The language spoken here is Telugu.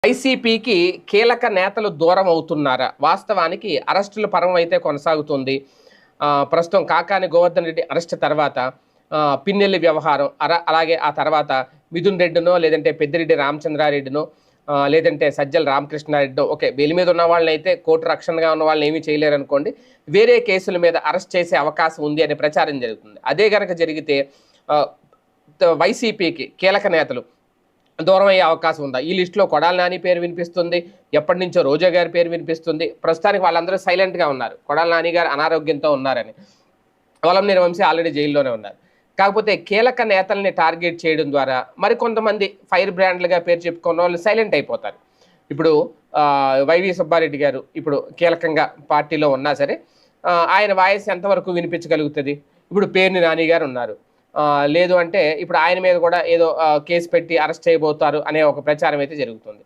వైసీపీకి కీలక నేతలు దూరం అవుతున్నారా? వాస్తవానికి అరెస్టుల పర్వం అయితే కొనసాగుతుంది. ప్రస్తుతం కాకాని గోవర్ధన్ రెడ్డి అరెస్ట్ తర్వాత పిన్నెల్లి వ్యవహారం అలాగే ఆ తర్వాత మిథున్ రెడ్డినో లేదంటే పెద్దిరెడ్డి రామచంద్రారెడ్డినో లేదంటే సజ్జల రామకృష్ణారెడ్డినో ఓకే బెయిల్ మీద ఉన్న వాళ్ళనైతే కోర్టు రక్షణగా ఉన్న వాళ్ళని ఏమీ చేయలేరనుకోండి. వేరే కేసుల మీద అరెస్ట్ చేసే అవకాశం ఉంది అనే ప్రచారం జరుగుతుంది. అదే గనక జరిగితే వైసీపీకి కీలక నేతలు దూరం అయ్యే అవకాశం ఉందా? ఈ లిస్టులో కొడాలి నాని పేరు వినిపిస్తుంది, ఎప్పటి నుంచో రోజా గారి పేరు వినిపిస్తుంది. ప్రస్తుతానికి వాళ్ళందరూ సైలెంట్గా ఉన్నారు, కొడాలి నాని గారు అనారోగ్యంతో ఉన్నారని. వలంనేని వంశీ ఆల్రెడీ జైల్లోనే ఉన్నారు. కాకపోతే కీలక నేతల్ని టార్గెట్ చేయడం ద్వారా మరికొంతమంది ఫైర్ బ్రాండ్లుగా పేరు చెప్పుకున్న వాళ్ళు సైలెంట్ అయిపోతారు. ఇప్పుడు వైవి సుబ్బారెడ్డి గారు ఇప్పుడు కీలకంగా పార్టీలో ఉన్నా సరే ఆయన వాయిస్ ఎంతవరకు వినిపించగలుగుతుంది? ఇప్పుడు పేర్ని నాని గారు ఉన్నారు. లేదు అంటే ఇప్పుడు ఆయన మీద కూడా ఏదో కేసు పెట్టి అరెస్ట్ చేయబోతారు అనే ఒక ప్రచారం అయితే జరుగుతుంది.